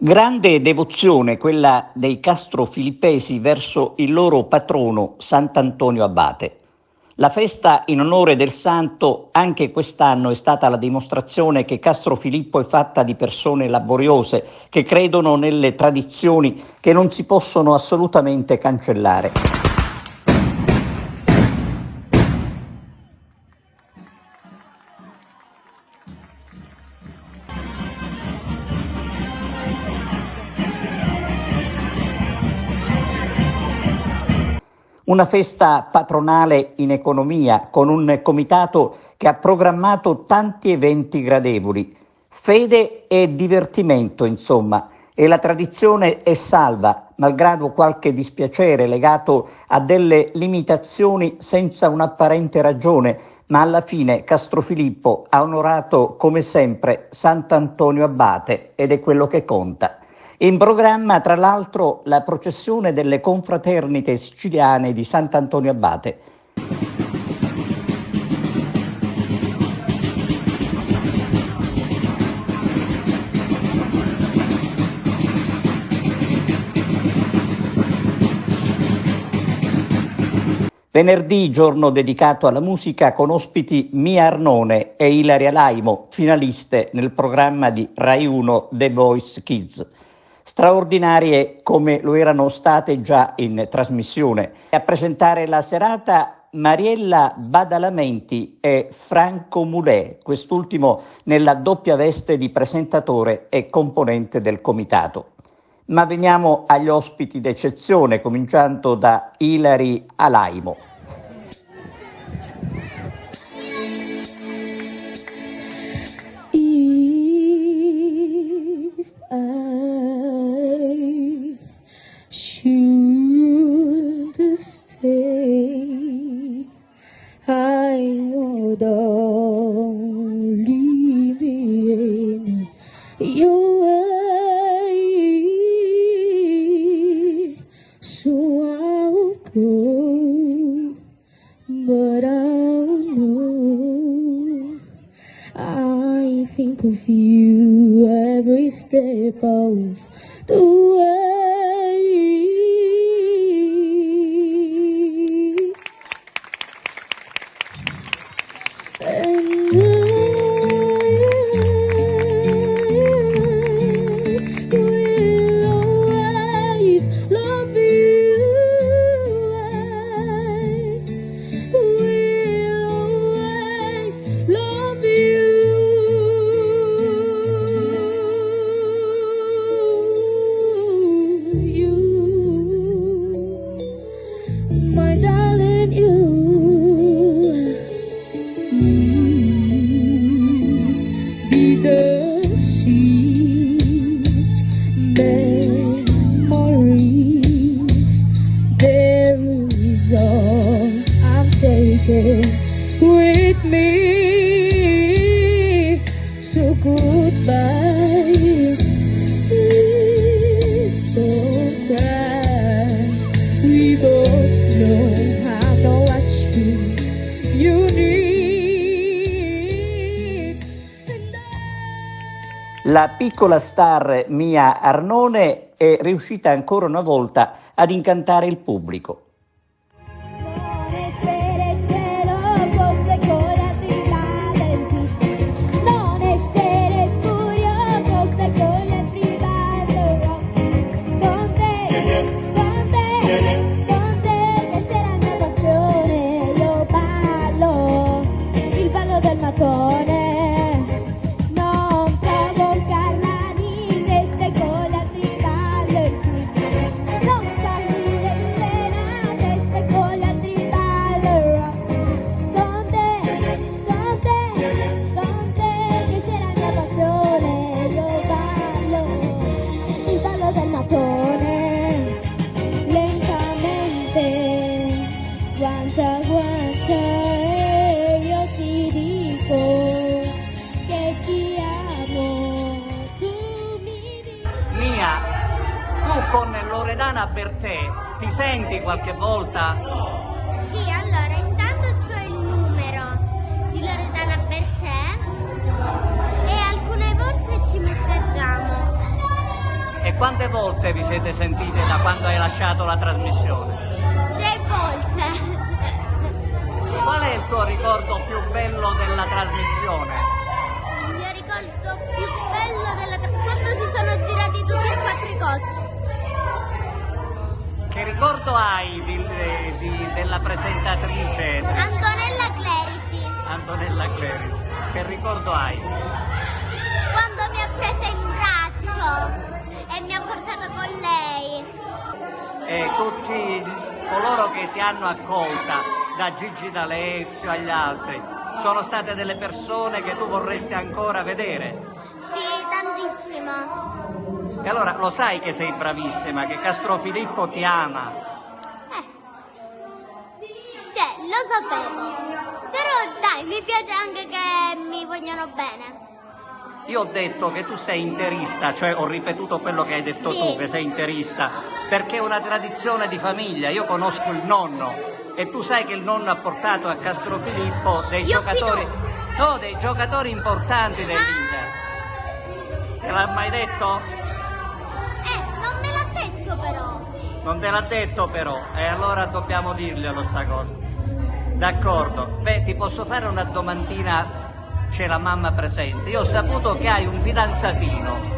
Grande devozione quella dei castrofilippesi verso il loro patrono Sant'Antonio Abate. La festa in onore del santo anche quest'anno è stata la dimostrazione che Castrofilippo è fatta di persone laboriose, che credono nelle tradizioni che non si possono assolutamente cancellare. Una festa patronale in economia, con un comitato che ha programmato tanti eventi gradevoli. Fede e divertimento, insomma, e la tradizione è salva, malgrado qualche dispiacere legato a delle limitazioni senza un'apparente ragione, ma alla fine Castrofilippo ha onorato come sempre Sant'Antonio Abate ed è quello che conta. In programma, tra l'altro, la processione delle confraternite siciliane di Sant'Antonio Abate. Venerdì, giorno dedicato alla musica, con ospiti Mia Arnone e Ilaria Laimo, finaliste nel programma di Rai 1 The Voice Kids. Straordinarie come lo erano state già in trasmissione. A presentare la serata Mariella Badalamenti e Franco Mulè, quest'ultimo nella doppia veste di presentatore e componente del comitato. Ma veniamo agli ospiti d'eccezione, cominciando da Ilari Alaimo. I would only be in your way, so I'll go, but I'll know I think of you every step of the way. With me, so goodbye, please don't cry. We both know I know what you need. La piccola star Mia Arnone è riuscita ancora una volta ad incantare il pubblico. Con Loredana Bertè ti senti qualche volta? Sì, allora intanto c'ho il numero di Loredana Bertè e alcune volte ci messaggiamo. E quante volte vi siete sentite da quando hai lasciato la trasmissione? 3 volte. Qual è il tuo ricordo più bello della trasmissione? Il mio ricordo più bello quando si sono girati tutti e 4 i coach. Che ricordo hai della presentatrice Antonella Clerici, Antonella Clerici? Che ricordo hai? quando mi ha presa in braccio e mi ha portato con lei. E tutti coloro che ti hanno accolta, da Gigi D'Alessio agli altri, sono state delle persone che tu vorresti ancora vedere? Sì, tantissimo. E allora lo sai che sei bravissima, che Castrofilippo ti ama. Cioè, lo sapevo. Però dai, mi piace anche che mi vogliono bene. Io ho detto che tu sei interista, cioè ho ripetuto quello che hai detto Sì. tu, che sei interista, perché è una tradizione di famiglia. Io conosco il nonno e tu sai che il nonno ha portato a Castrofilippo dei giocatori, no, dei giocatori importanti dell'Inter. Te l'ha mai detto? Non me l'ha detto però. Non te l'ha detto però, e allora dobbiamo dirglielo sta cosa. D'accordo. Beh, ti posso fare una domandina, c'è la mamma presente. Io ho saputo che hai un fidanzatino.